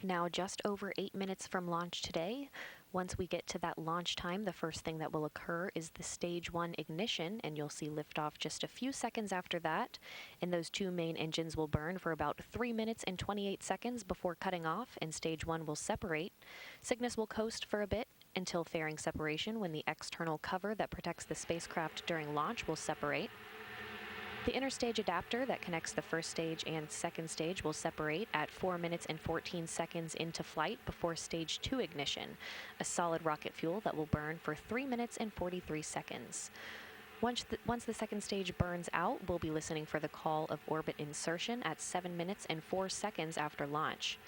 Now, just over 8 minutes from launch today, once we get to that launch time, the first thing that will occur is the stage 1 ignition, and you'll see liftoff just a few seconds after that. And those two main engines will burn for about 3 minutes and 28 seconds before cutting off, and stage 1 will separate. Cygnus will coast for a bit until fairing separation, when the external cover that protects the spacecraft during launch will separate. The interstage adapter that connects the first stage and second stage will separate at 4 minutes and 14 seconds into flight before stage 2 ignition, a solid rocket fuel that will burn for 3 minutes and 43 seconds. Once the second stage burns out, we'll be listening for the call of orbit insertion at 7 minutes and 4 seconds after launch.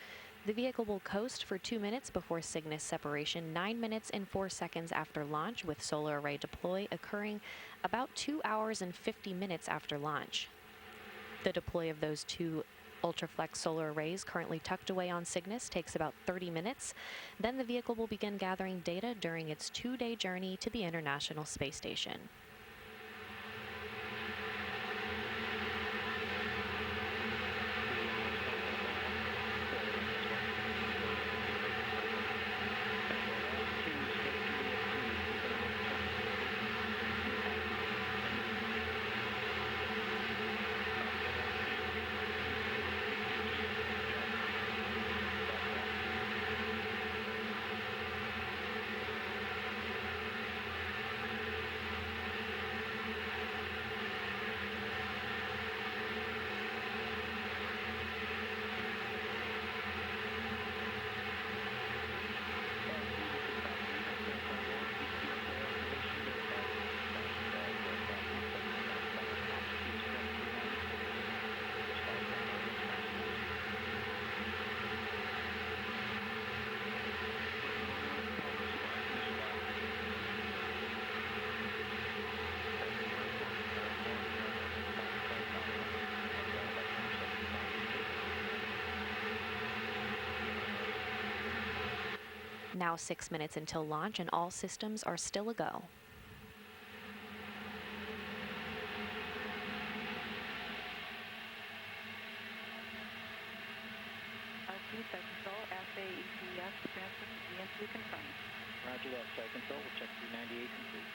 The vehicle will coast for 2 minutes before Cygnus separation, 9 minutes and 4 seconds after launch, with solar array deploy occurring about 2 hours and 50 minutes after launch. The deploy of those two Ultraflex solar arrays currently tucked away on Cygnus takes about 30 minutes. Then the vehicle will begin gathering data during its 2-day journey to the International Space Station. Now 6 minutes until launch, and all systems are still a go. Flight Control, FA ECS transfer to ES3 confirmed. Roger that, Flight Control. We'll check 398 complete.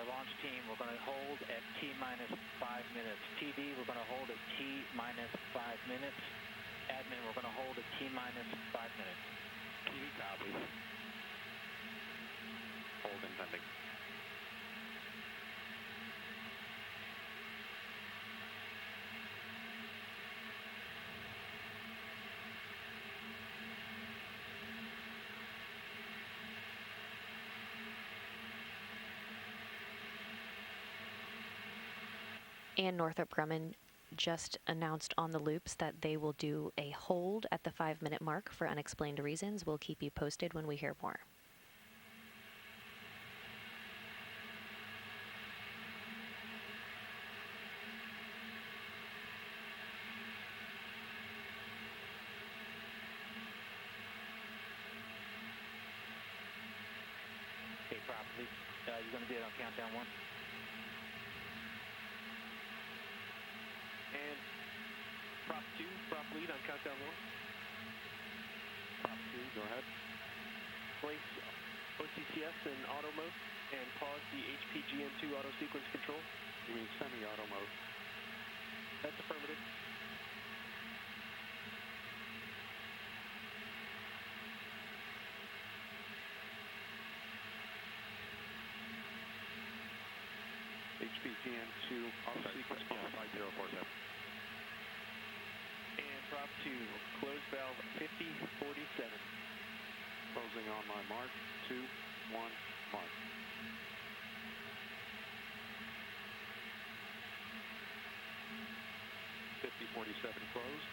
Launch team, we're going to hold at T-minus 5 minutes. TD, we're going to hold at T-minus 5 minutes. Admin, we're going to hold at T-minus 5 minutes. TD copies. Hold and pending. And Northrop Grumman just announced on the loops that they will do a hold at the 5-minute mark for unexplained reasons. We'll keep you posted when we hear more. Okay, properly. You're going to do it on countdown 1. And prop 2, prop lead on countdown 1. Prop 2, go ahead. Place OCCS in auto mode and pause the HPGN2 auto sequence control. You mean semi-auto mode. That's affirmative. HPGN2 auto sequence pause. 5047. And prop 2, close valve 5047. Closing on my mark. 2, 1, mark. .5047 closed.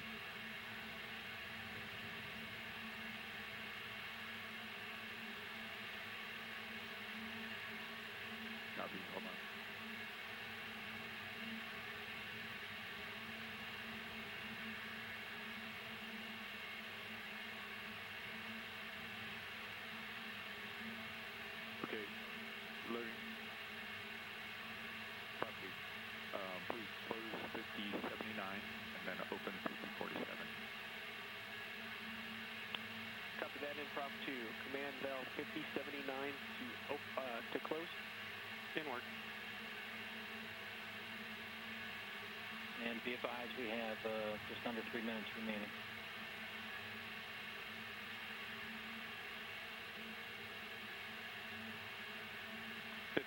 Copy, hold on. prop 2, command valve 5079 to close. Inward. And be advised, we have just under 3 minutes remaining.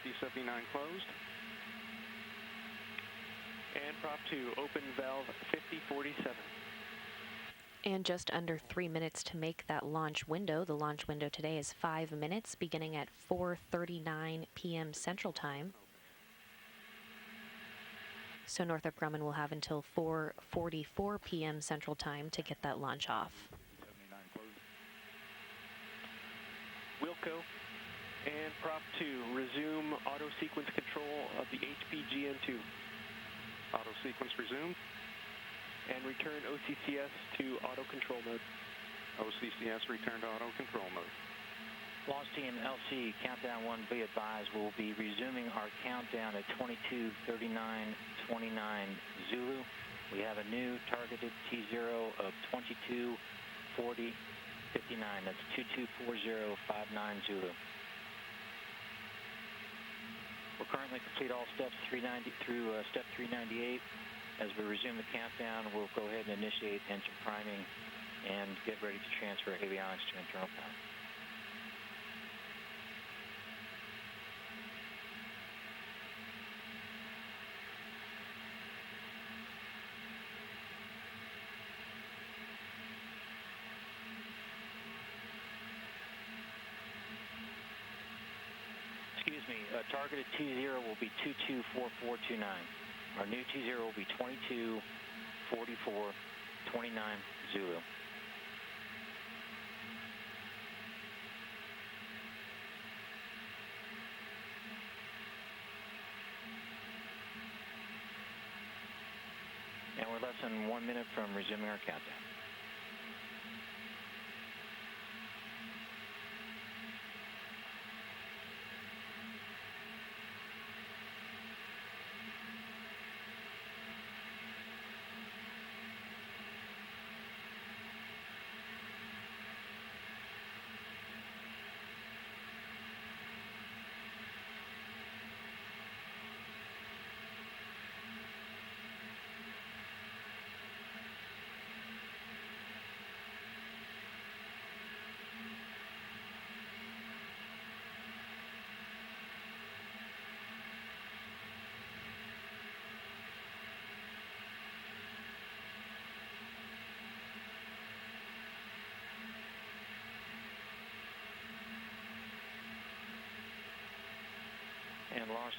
.79 closed. And prop 2, open valve 5047. And just under 3 minutes to make that launch window. The launch window today is 5 minutes, beginning at 4:39 p.m. Central Time. So Northrop Grumman will have until 4:44 p.m. Central Time to get that launch off. Wilco and prop 2, resume auto sequence control of the HPGN2. Auto sequence resumed. And return OCCS to auto control mode. OCCS return to auto control mode. Launch team LC, countdown 1, be advised, we'll be resuming our countdown at 22:39:29 Zulu. We have a new targeted T0 of 22:40:59. That's 22:40:59 Zulu. We'll currently complete all steps 390 through step 398. As we resume the countdown, we'll go ahead and initiate engine priming and get ready to transfer avionics to internal power. Excuse me, targeted T0 will be 224429. Our new T0 will be 22:44:29 Zulu. And we're less than 1 minute from resuming our countdown. And launch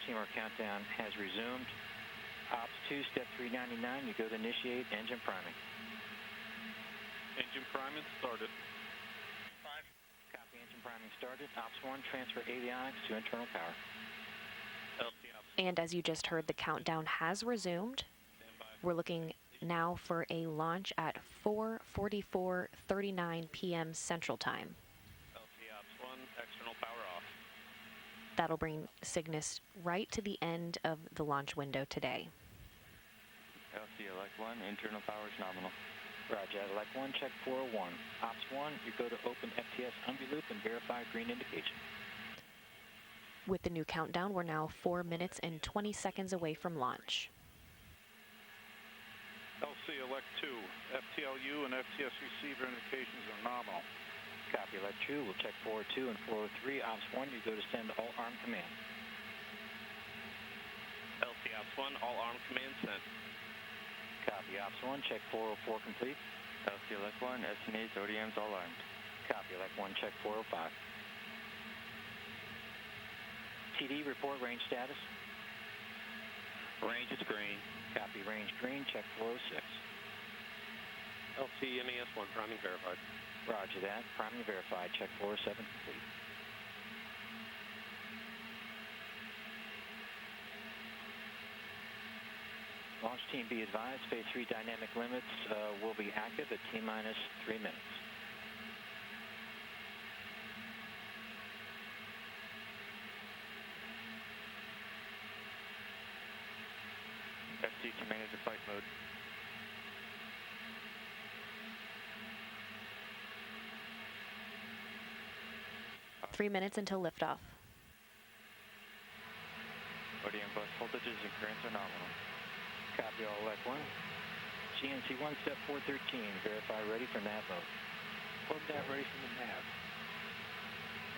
team, our countdown has resumed. Ops 2, step 399, you go to initiate engine priming. Engine priming started. 5. Copy, engine priming started. Ops 1, transfer avionics to internal power. And as you just heard, the countdown has resumed. We're looking now for a launch at 4:44:39 p.m. Central Time. LC Ops 1, external power off. That'll bring Cygnus right to the end of the launch window today. LC Elect 1, internal power is nominal. Roger, Elect 1, check 401. Ops 1, you go to open FTS UMBI loop and verify green indication. With the new countdown, we're now 4 minutes and 20 seconds away from launch. LC Elect 2, FTLU and FTS receiver indications are nominal. Copy, Elect 2, we'll check 402 and 403. Ops 1, you go to send all arm command. LC Ops 1, all arm command sent. Copy, Ops 1, check 404 complete. LC Elect 1, SNAs, ODMs all armed. Copy, Elect 1, check 405. TD, report range status. Range is green. Copy, range green, check 406. LC MES 1, priming verified. Roger that, priming verified, check 407 complete. Launch team, be advised, phase 3 dynamic limits will be active at T-minus 3 minutes. FC to manage the flight mode. 3 minutes until liftoff. ODM bus voltages and currents are nominal. Copy all, elect 1. GNC 1, step 413, verify ready for nav mode. Probe nav ready from the nav.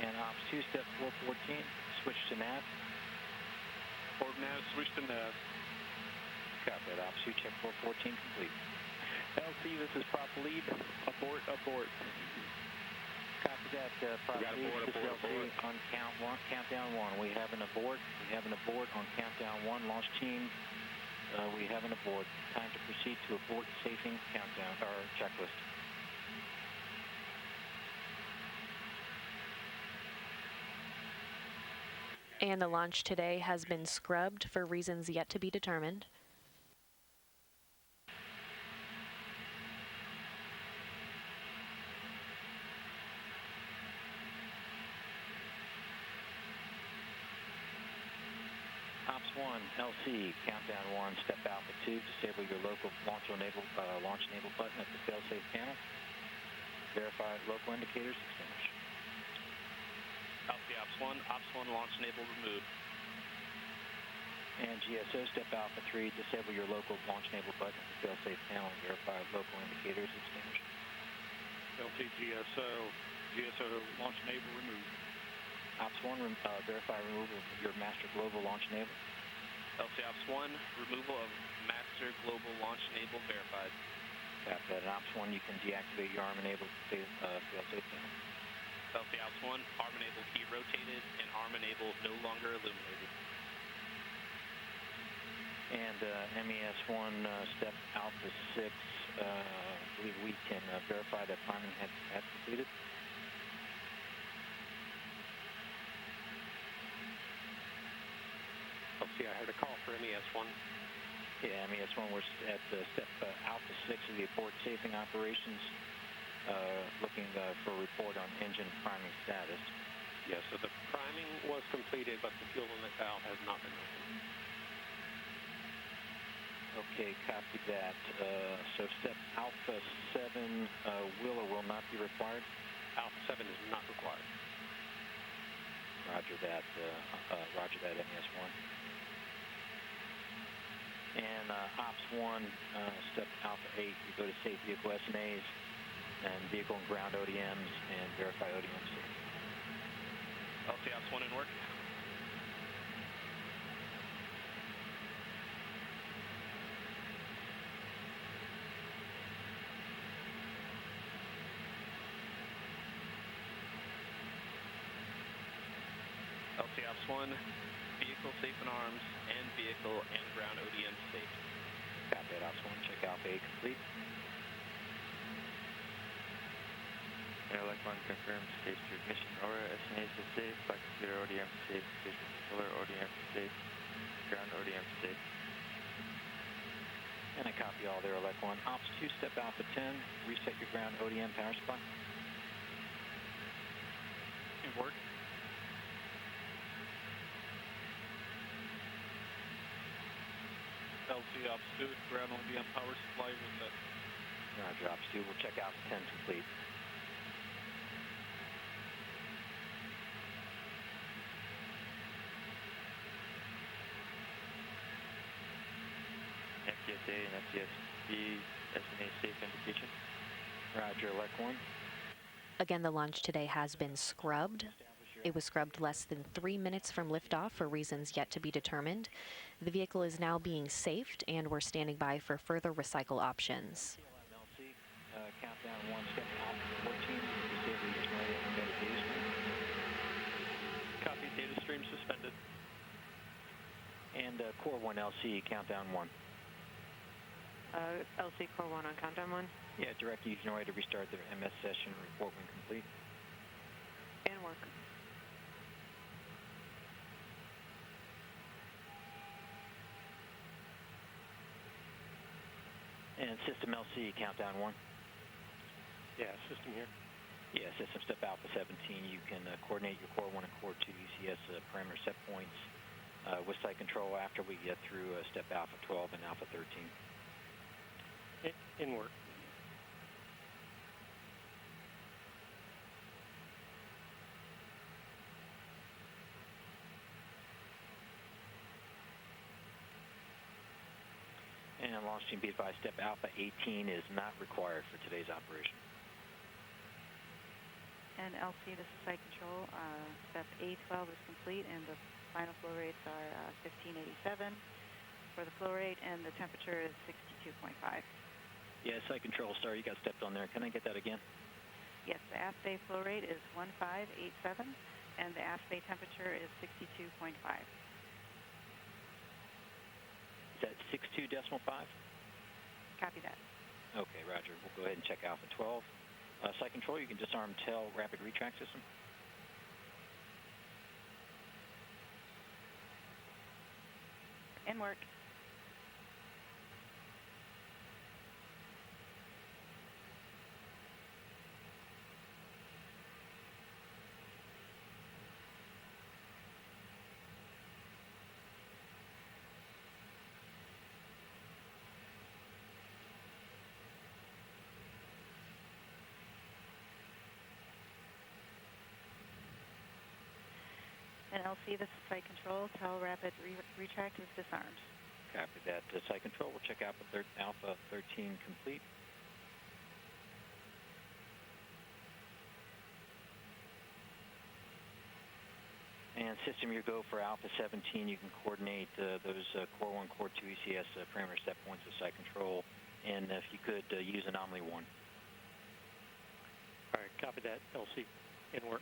And Ops 2, step 414, switch to nav. Probe nav, switch to nav. Copy that, Ops 2, check 414 complete. LC, this is prop lead. Abort, abort. Copy that, prop lead, this is LC on countdown 1. We have an abort. We have an abort on countdown 1. Launch team, we have an abort. Time to proceed to abort safing countdown, or checklist. And the launch today has been scrubbed for reasons yet to be determined. Ops 1, LC, countdown 1, step Alpha 2, disable your local launch enable button at the failsafe panel. Verify local indicators extinguished. LC, Ops 1, launch enable removed. And GSO, step Alpha 3, disable your local launch enable button at the failsafe panel and verify local indicators extinguished. LT GSO launch enable removed. Ops 1, verify removal of your master global launch enable. LC Ops 1, removal of master global launch enable verified. Copy that. And Ops 1, you can deactivate your arm enable failsafe panel. LC Ops 1, arm enable key rotated and arm enable no longer illuminated. And MES1, step Alpha 6, I believe we can verify that priming has completed. LC, I heard a call for MES1. Yeah, MES1, we're at step Alpha 6 of the abort safing operations, looking for a report on engine priming status. Yes, so the priming was completed, but the fuel inlet valve has not been opened. Okay, copy that. So step Alpha 7 will or will not be required? Alpha 7 is not required. Roger that, MES1. And Ops 1, step Alpha 8, you go to safe vehicle SNAs and vehicle and ground ODMs and verify ODM safety. LC Ops 1 in work. LC Ops 1, vehicle safe in arms, and vehicle and ground ODM safe. Copy that, Ops 1, check Alpha 8 complete. Airlock 1 confirms safe to ignition aura, SNAs is safe, flight computer ODM safe, station controller ODM safe, ground ODM safe. And I copy all there, Elect 1. Ops 2, step Alpha 10, reset your ground ODM power supply. In work. LC Ops 2, ground ODM power supply reset. Roger, Ops 2, we'll check Alpha 10 complete. FTSA and FTSB SNA safe indication. Roger, Elect 1. Again, the launch today has been scrubbed. It was scrubbed less than 3 minutes from liftoff for reasons yet to be determined. The vehicle is now being safed, and we're standing by for further recycle options. LC, countdown 1, step Alpha 14, disable your radio embedded data stream. Copy, data stream suspended. And Core 1 LC, countdown 1. LC Core 1 on countdown 1. Yeah, direct using radio to restart the MS session, report when complete. And work. And System LC, countdown 1. Yeah, system here. Yeah, System step Alpha 17, you can coordinate your Core 1 and Core 2 UCS parameter set points with site control after we get through step Alpha 12 and Alpha 13. In work. launch team, be advised, step Alpha 18 is not required for today's operation. And LC, this is Site Control. Step A12 is complete, and the final flow rates are 1587 for the flow rate, and the temperature is 62.5. Yeah, Site Control, sorry, you got stepped on there. Can I get that again? Yes, the aft bay flow rate is 1587, and the aft bay temperature is 62.5. Is that 62.5? Copy that. Okay, roger. We'll go ahead and check Alpha 12. Site Control, you can disarm TEL rapid retract system. In work. And LC, this is Site Control. TEL rapid retract is disarmed. Copy that. Site Control, we'll check Alpha 13 complete. And system, you go for Alpha 17. You can coordinate those Core 1, Core 2 ECS parameter step points of Site Control. And if you could use Anomaly 1. All right, copy that. LC, in work.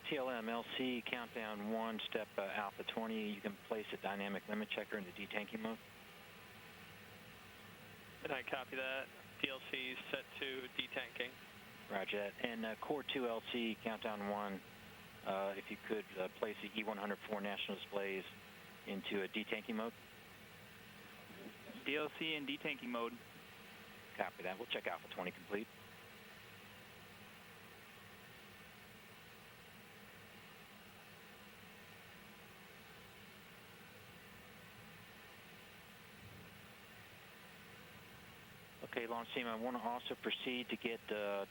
TLM, LC, countdown 1, step Alpha 20. You can place a dynamic limit checker in the detanking mode. And I copy that. DLC set to detanking. Roger that. And Core 2 LC, countdown 1. If you could place the E104 national displays into a detanking mode. DLC in detanking mode. Copy that. We'll check Alpha 20 complete. Okay, launch team, I want to also proceed to get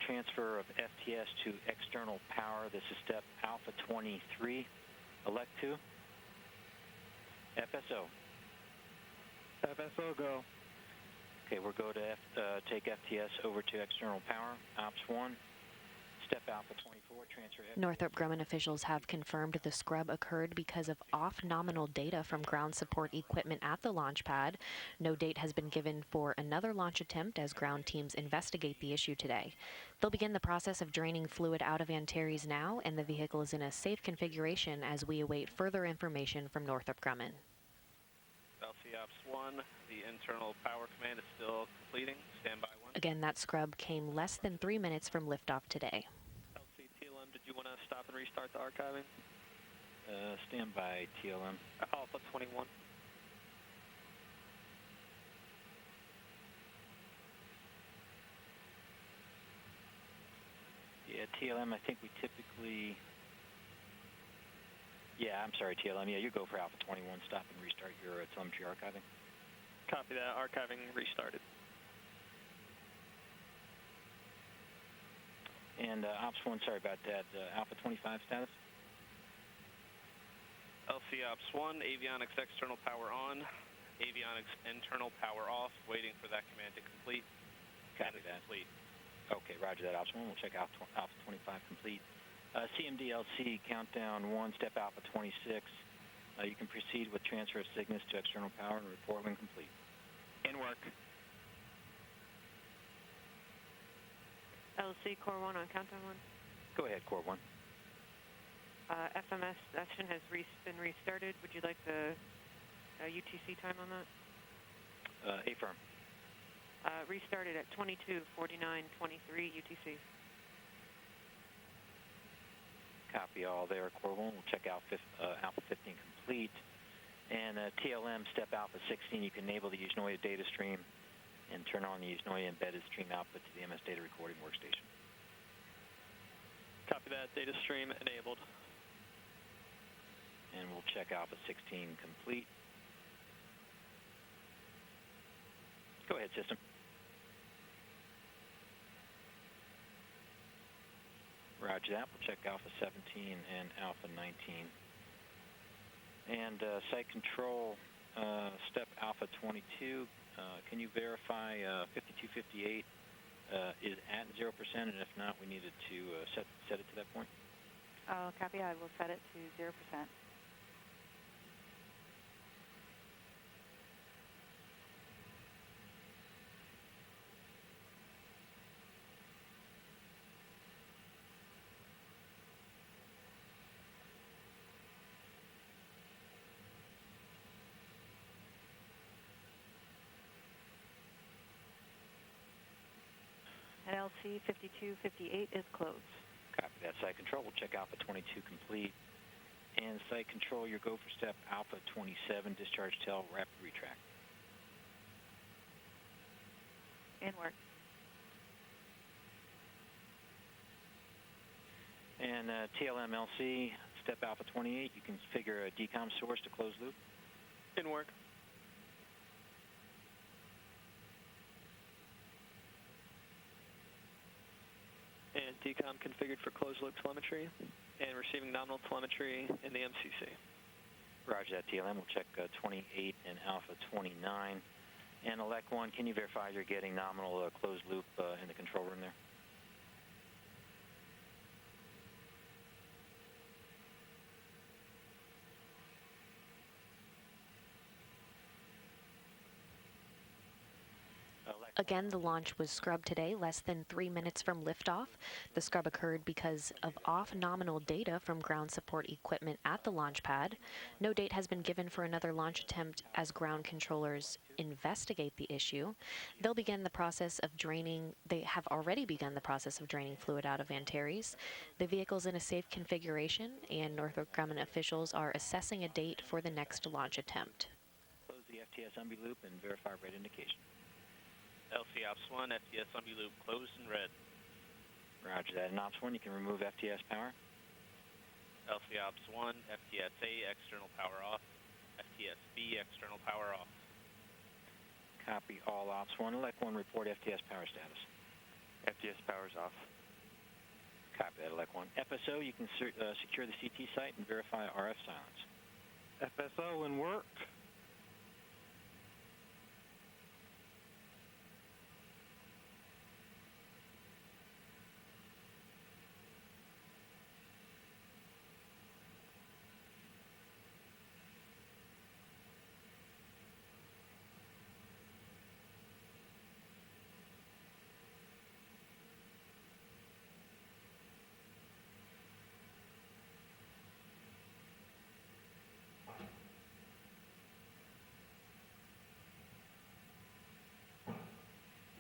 transfer of FTS to external power. This is step Alpha 23. Elect 2. FSO. FSO, go. Okay, we'll go to take FTS over to external power. Ops 1. Step Alpha 24, transfer FTS. Northrop Grumman officials have confirmed the scrub occurred because of off-nominal data from ground support equipment at the launch pad. No date has been given for another launch attempt as ground teams investigate the issue today. They'll begin the process of draining fluid out of Antares now, and the vehicle is in a safe configuration as we await further information from Northrop Grumman. LC Ops 1, the internal power command is still completing. Standby 1. Again, that scrub came less than 3 minutes from liftoff today. LC TLM, did you want to stop and restart the archiving? Stand by, TLM. Alpha 21. Yeah, TLM, I think we typically... Yeah, I'm sorry, TLM. Yeah, you go for Alpha 21. Stop and restart your telemetry archiving. Copy that. Archiving restarted. And Ops 1, sorry about that. Alpha 25 status? LC Ops 1, avionics external power on, avionics internal power off, waiting for that command to complete. Copy that. Complete. Okay, roger that, Ops 1. We'll check Alpha 25 complete. CMDLC, countdown 1, step Alpha 26. You can proceed with transfer of Cygnus to external power and report when complete. In work. LC Core 1 on countdown 1. Go ahead, Core 1. FMS session has been restarted. Would you like the UTC time on that? Affirm. Restarted at 22:49:23 UTC. Copy all there, Core 1. We'll check Alpha 15 complete. And TLM, step Alpha 16, you can enable the Usnoia data stream and turn on the Usnoia embedded stream output to the MS data recording workstation. Copy that. Data stream enabled. And we'll check Alpha 16 complete. Go ahead, system. Roger that. We'll check Alpha 17 and Alpha 19. And Site Control, step Alpha 22. Can you verify 5258 is at 0%, and if not, we needed to set it to that point? Copy. I will set it to 0%. And LC 5258 is closed. Copy that. Site control. We'll check Alpha 22 complete. And site control, your go for step Alpha 27, discharge tail, rapid retract. In work. And TLM-LC, step Alpha 28, you can configure a decom source to close loop. In work. And decom configured for closed loop telemetry and receiving nominal telemetry in the MCC. Roger that, TLM. We'll check 28 and Alpha 29. And Elect 1, can you verify you're getting nominal closed loop in the control room there? Again, the launch was scrubbed today, less than 3 minutes from liftoff. The scrub occurred because of off-nominal data from ground support equipment at the launch pad. No date has been given for another launch attempt as ground controllers investigate the issue. They have already begun the process of draining fluid out of Antares. The vehicle's in a safe configuration, and Northrop Grumman officials are assessing a date for the next launch attempt. Close the FTS UMBI loop and verify red indication. LC Ops 1, FTS UMBI loop closed and red. Roger that. And Ops 1, you can remove FTS power. LC Ops 1, FTS A, external power off. FTS B, external power off. Copy all Ops 1. Elect 1, report FTS power status. FTS power's off. Copy that, Elect 1. FSO, you can secure the CT site and verify RF silence. FSO in work.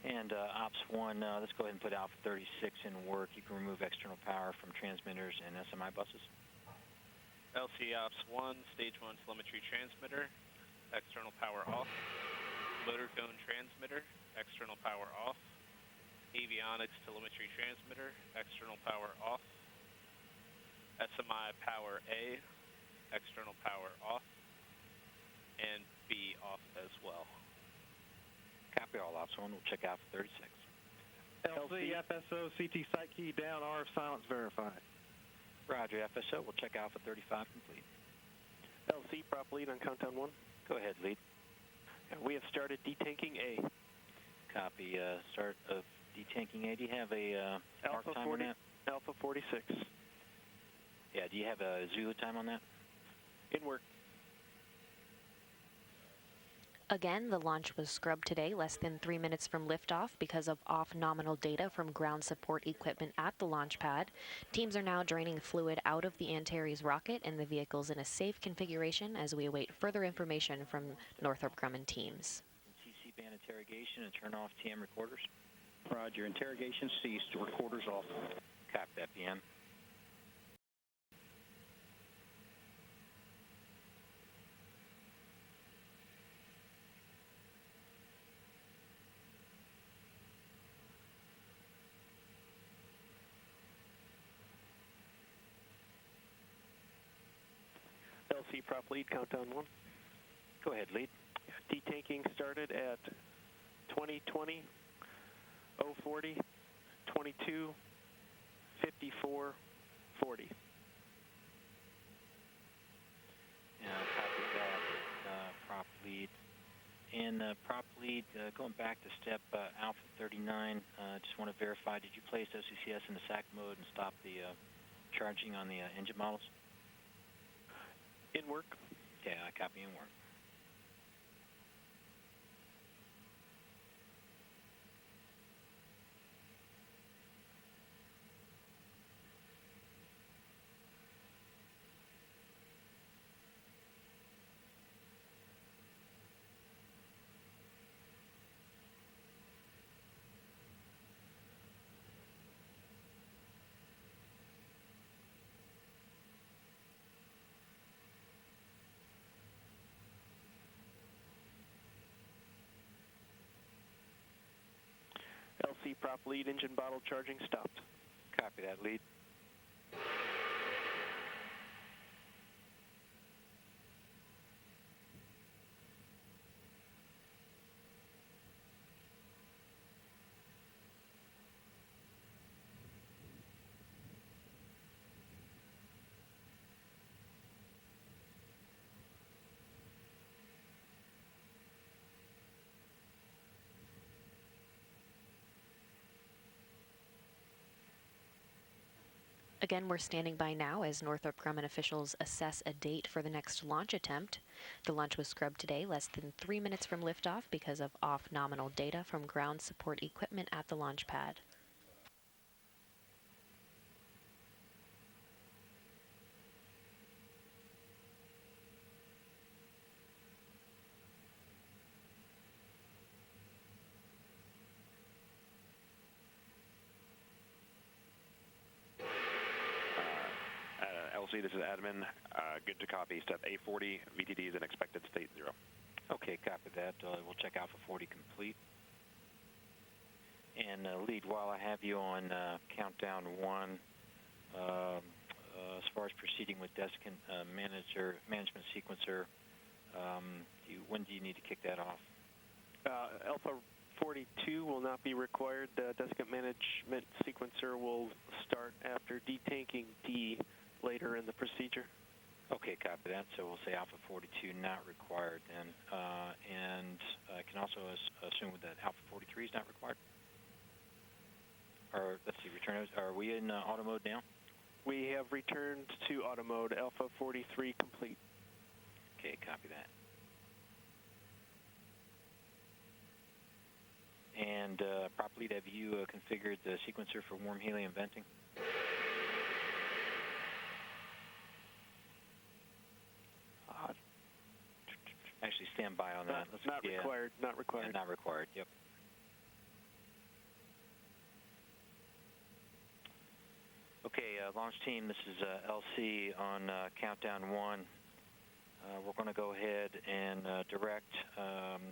And Ops 1, let's go ahead and put Alpha 36 in work. You can remove external power from transmitters and SMI buses. LC Ops 1, Stage 1 telemetry transmitter, external power off. Motor cone transmitter, external power off. Avionics telemetry transmitter, external power off. SMI power A, external power off. And B off as well. Copy all Ops 1. We'll check Alpha 36. LC, FSO, CT site key down, RF silence verified. Roger, FSO. We'll check Alpha 35 complete. LC, prop lead on countdown 1. Go ahead, lead. And we have started detanking A. Copy. Start of detanking A. Do you have a mark Alpha time 40, on that? Alpha 46. Yeah, do you have a Zulu time on that? In work. Again, the launch was scrubbed today, less than 3 minutes from liftoff because of off-nominal data from ground support equipment at the launch pad. Teams are now draining fluid out of the Antares rocket, and the vehicle's in a safe configuration as we await further information from Northrop Grumman teams. TC band interrogation and turn off TM recorders. Roger. Interrogation ceased. Recorders off. Copy that, PM. LC, prop lead, countdown 1. Go ahead, lead. Detanking started at 2020, 040, 22, 54, 40. Copy that. Prop lead And prop lead, going back to step Alpha 39, just want to verify, did you place OCCS in the SAC mode and stop the charging on the engine models? In work. Okay, I copy in work. LC prop lead engine bottle charging stopped. Copy that, lead. Again, we're standing by now as Northrop Grumman officials assess a date for the next launch attempt. The launch was scrubbed today, less than 3 minutes from liftoff because of off-nominal data from ground support equipment at the launch pad. LC, this is admin. Good to copy. Step A40, VTD is in expected state 0. Okay, copy that. We'll check Alpha 40 complete. And lead, while I have you on countdown 1, as far as proceeding with desiccant management sequencer, when do you need to kick that off? Alpha 42 will not be required. The desiccant management sequencer will start after detanking D later in the procedure. Okay, copy that. So we'll say Alpha 42 not required then. And I can also assume that Alpha 43 is not required? Or, let's see, are we in auto mode now? We have returned to auto mode. Alpha 43 complete. Okay, copy that. And prop lead, have you configured the sequencer for warm helium venting? Actually, stand by on that. Not required. Not required. Yeah, not required. Yep. Okay, launch team. This is LC on countdown 1. We're going to go ahead and direct